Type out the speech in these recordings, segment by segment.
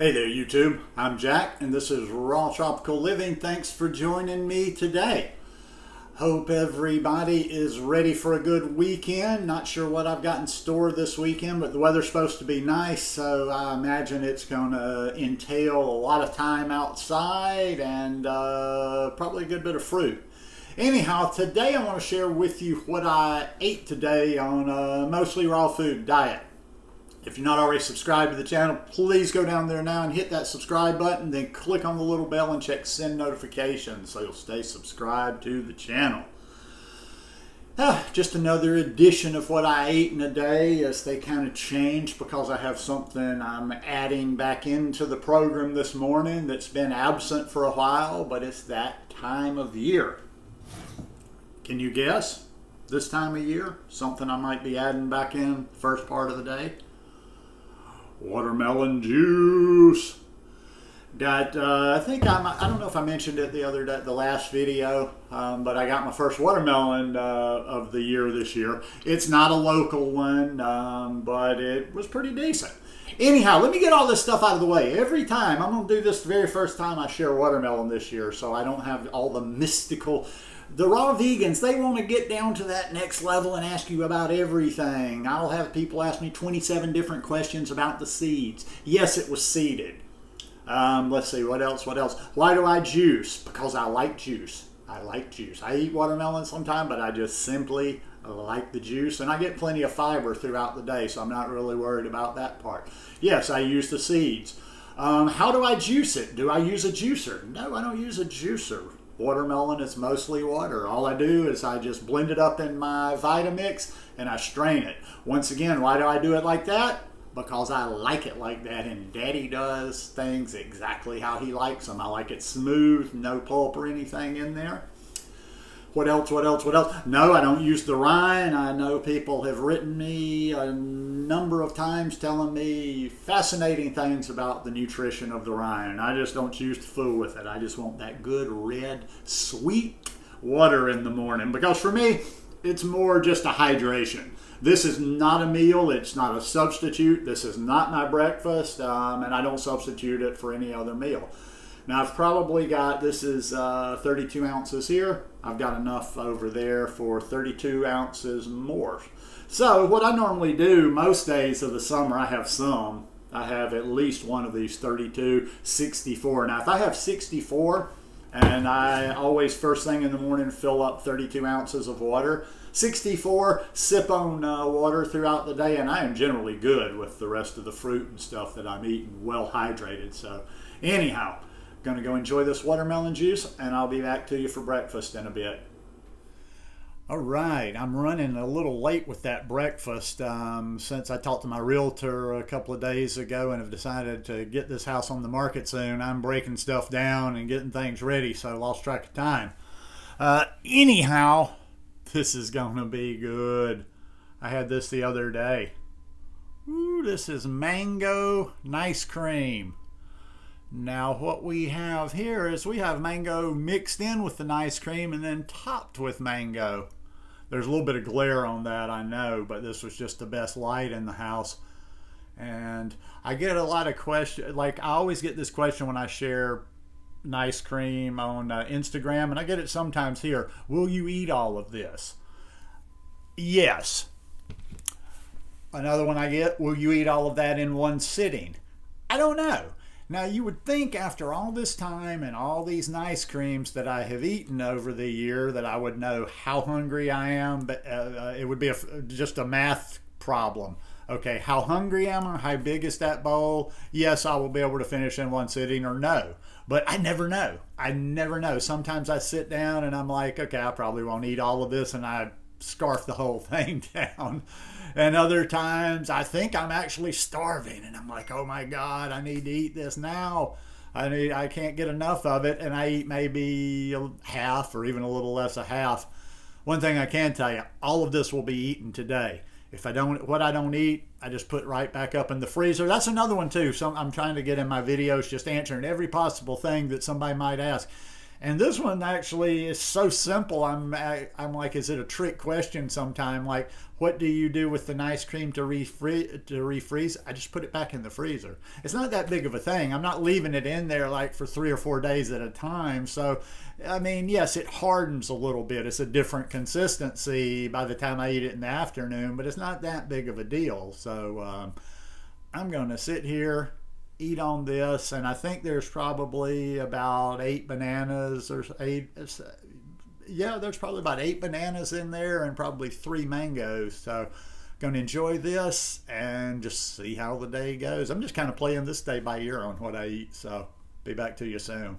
Hey there, YouTube. I'm Jack, and this is Raw Tropical Living. Thanks for joining me today. Hope everybody is ready for a good weekend. Not sure what I've got in store this weekend, but the weather's supposed to be nice, so I imagine it's going to entail a lot of time outside and probably a good bit of fruit. Anyhow, today I want to share with you what I ate today on a mostly raw food diet. If you're not already subscribed to the channel, please go down there now and hit that subscribe button, then click on the little bell and check send notifications so you'll stay subscribed to the channel. Just another edition of what I ate in a day, as they kind of changed because I have something I'm adding back into the program this morning that's been absent for a while, but it's that time of year. Can you guess? This time of year, something I might be adding back in first part of the day? Watermelon juice. Got, I don't know if I mentioned it the other day, the last video, but I got my first watermelon of the year this year. It's not a local one, but it was pretty decent. Anyhow, let me get all this stuff out of the way. Every time, I'm going to do this the very first time I share watermelon this year, so I don't have all the mystical. The raw vegans, they want to get down to that next level and ask you about everything. I'll have people ask me 27 different questions about the seeds. Yes, it was seeded. Let's see, what else? Why do I juice? Because I like juice. I eat watermelon sometimes, but I just simply like the juice. And I get plenty of fiber throughout the day, so I'm not really worried about that part. Yes, I use the seeds. How do I juice it? Do I use a juicer? No, I don't use a juicer. Watermelon is mostly water. All I do is I just blend it up in my Vitamix and I strain it. Once again, why do I do it like that? Because I like it like that, and Daddy does things exactly how he likes them. I like it smooth, no pulp or anything in there. What else? No, I don't use the rind. I know people have written me a number of times telling me fascinating things about the nutrition of the rind. I just don't choose to fool with it. I just want that good red, sweet water in the morning, because for me, it's more just a hydration. This is not a meal. It's not a substitute. This is not my breakfast, and I don't substitute it for any other meal. Now, I've probably got, this is 32 ounces here. I've got enough over there for 32 ounces more. So what I normally do most days of the summer, I have at least one of these 32, 64. Now, if I have 64, and I always first thing in the morning fill up 32 ounces of water, 64, sip on water throughout the day, and I am generally good with the rest of the fruit and stuff that I'm eating, well hydrated. So anyhow, going to go enjoy this watermelon juice, and I'll be back to you for breakfast in a bit. All right, I'm running a little late with that breakfast since I talked to my realtor a couple of days ago and have decided to get this house on the market soon. I'm breaking stuff down and getting things ready, so I lost track of time. Anyhow, this is going to be good. I had this the other day. Ooh, this is mango nice cream. Now what we have here is we have mango mixed in with the nice cream and then topped with mango. There's a little bit of glare on that, I know, but this was just the best light in the house. And I get a lot of questions, like I always get this question when I share nice cream on Instagram, and I get it sometimes here. Will you eat all of this? Yes. Another one I get, will you eat all of that in one sitting? I don't know. Now, you would think after all this time and all these nice creams that I have eaten over the year that I would know how hungry I am, but it would be just a math problem. Okay, how hungry am I? How big is that bowl? Yes, I will be able to finish in one sitting, or no. But I never know. Sometimes I sit down and I'm like, okay, I probably won't eat all of this, and I scarf the whole thing down. And other times I think I'm actually starving and I'm like, oh my God, I need to eat this now. I can't get enough of it, and I eat maybe half or even a little less of half. One thing I can tell you, all of this will be eaten today. If what I don't eat, I just put right back up in the freezer. That's another one too. So I'm trying to get in my videos just answering every possible thing that somebody might ask. And this one actually is so simple. I'm like, is it a trick question sometime? Like, what do you do with the ice cream to refreeze? I just put it back in the freezer. It's not that big of a thing. I'm not leaving it in there like for 3 or 4 days at a time. So, I mean, yes, it hardens a little bit. It's a different consistency by the time I eat it in the afternoon, but it's not that big of a deal. So, I'm going to sit here, eat on this, and I think there's probably about 8 bananas or 8. Yeah, there's probably about 8 bananas in there and probably 3 mangoes. So going to enjoy this and just see how the day goes. I'm just kind of playing this day by ear on what I eat. So be back to you soon.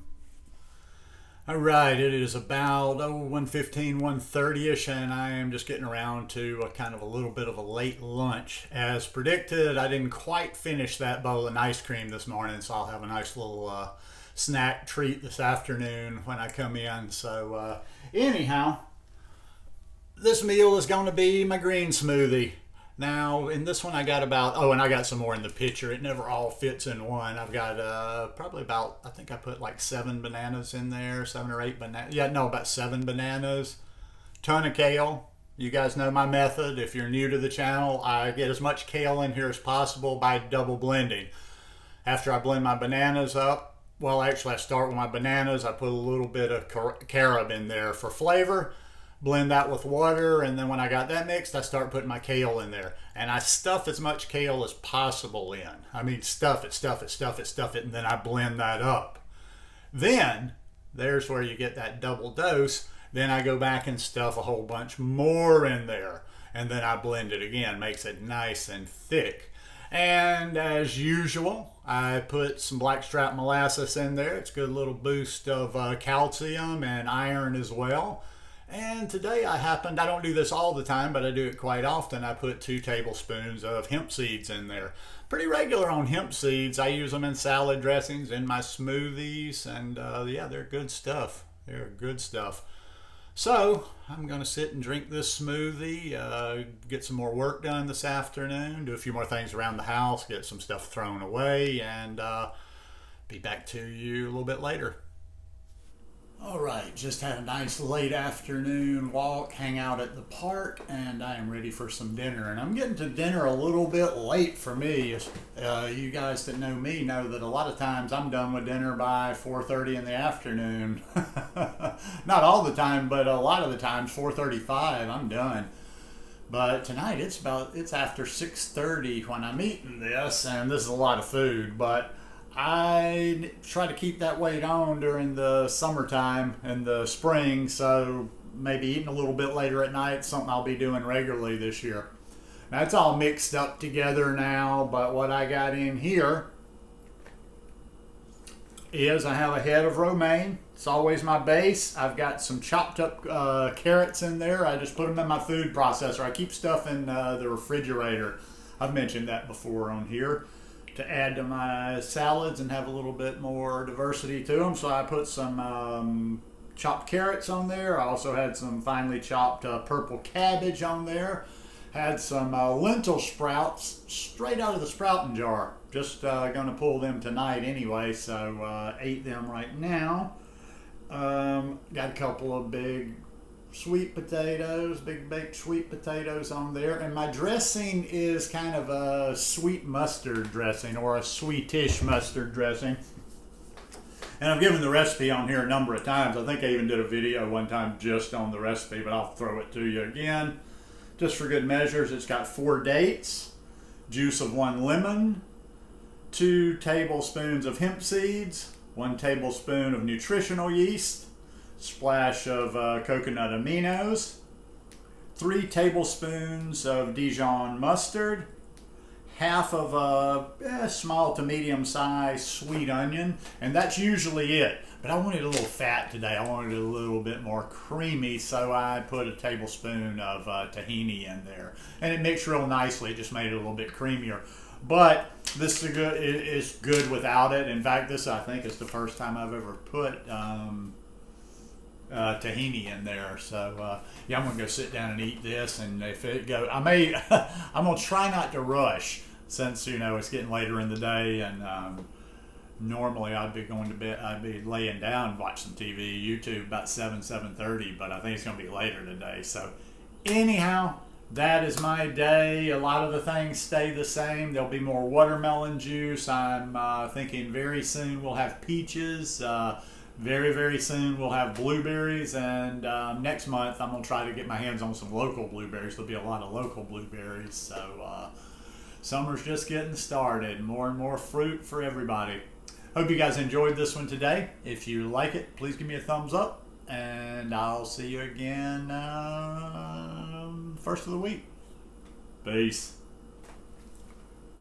All right, it is about 1:15, 1:30ish, and I am just getting around to a kind of a little bit of a late lunch. As predicted, I didn't quite finish that bowl of ice cream this morning, so I'll have a nice little snack treat this afternoon when I come in. So anyhow, this meal is going to be my green smoothie. Now, in this one, I got about, and I got some more in the pitcher. It never all fits in one. I've got probably about, I think I put like 7 bananas in there, 7 or 8 bananas. Yeah, no, about 7 bananas. Ton of kale. You guys know my method. If you're new to the channel, I get as much kale in here as possible by double blending. After I blend my bananas up, well, actually, I start with my bananas. I put a little bit of carob in there for flavor. Blend that with water, and then when I got that mixed, I start putting my kale in there. And I stuff as much kale as possible in. I mean, stuff it, and then I blend that up. Then, there's where you get that double dose. Then I go back and stuff a whole bunch more in there. And then I blend it again, makes it nice and thick. And as usual, I put some blackstrap molasses in there. It's a good little boost of calcium and iron as well. And today I don't do this all the time, but I do it quite often. I put 2 tablespoons of hemp seeds in there. Pretty regular on hemp seeds. I use them in salad dressings, in my smoothies, and yeah, they're good stuff. They're good stuff. So I'm going to sit and drink this smoothie, get some more work done this afternoon, do a few more things around the house, get some stuff thrown away, and be back to you a little bit later. All right, just had a nice late afternoon walk, hang out at the park, and I am ready for some dinner. And I'm getting to dinner a little bit late for me. You guys that know me know that a lot of times I'm done with dinner by 4:30 in the afternoon. Not all the time, but a lot of the times 4:35 I'm done. But tonight it's after 6:30 when I'm eating this, and this is a lot of food, but I try to keep that weight on during the summertime and the spring, so maybe eating a little bit later at night, something I'll be doing regularly this year. Now it's all mixed up together now, but what I got in here is I have a head of romaine. It's always my base. I've got some chopped up carrots in there. I just put them in my food processor. I keep stuff in the refrigerator. I've mentioned that before on here, to add to my salads and have a little bit more diversity to them. So I put some chopped carrots on there. I also had some finely chopped purple cabbage on there. Had some lentil sprouts straight out of the sprouting jar. Just going to pull them tonight anyway, so ate them right now. Got a couple of big sweet potatoes, big baked sweet potatoes on there. And my dressing is kind of a sweet mustard dressing, or a sweetish mustard dressing. And I've given the recipe on here a number of times. I think I even did a video one time just on the recipe, but I'll throw it to you again. Just for good measures, it's got 4 dates, juice of 1 lemon, 2 tablespoons of hemp seeds, 1 tablespoon of nutritional yeast, splash of coconut aminos, 3 tablespoons of Dijon mustard, half of a small to medium sized sweet onion, and that's usually it. But I wanted a little fat today. I wanted it a little bit more creamy, so I put a tablespoon of tahini in there, and it mixed real nicely. It just made it a little bit creamier. But this is good. It is good without it. In fact, this I think is the first time I've ever put tahini in there. So yeah, I'm gonna go sit down and eat this, and if it goes, I'm gonna try not to rush, since it's getting later in the day, and Normally I'd be going to bed, I'd be laying down, watching TV, YouTube about 7:30, but I think it's going to be later today. So anyhow, that is my day. A lot of the things stay the same. There'll be more watermelon juice. I'm thinking very soon we'll have peaches. Very, very soon we'll have blueberries. And next month I'm going to try to get my hands on some local blueberries. There'll be a lot of local blueberries. So summer's just getting started. More and more fruit for everybody. Hope you guys enjoyed this one today. If you like it, please give me a thumbs up. And I'll see you again first of the week. Peace.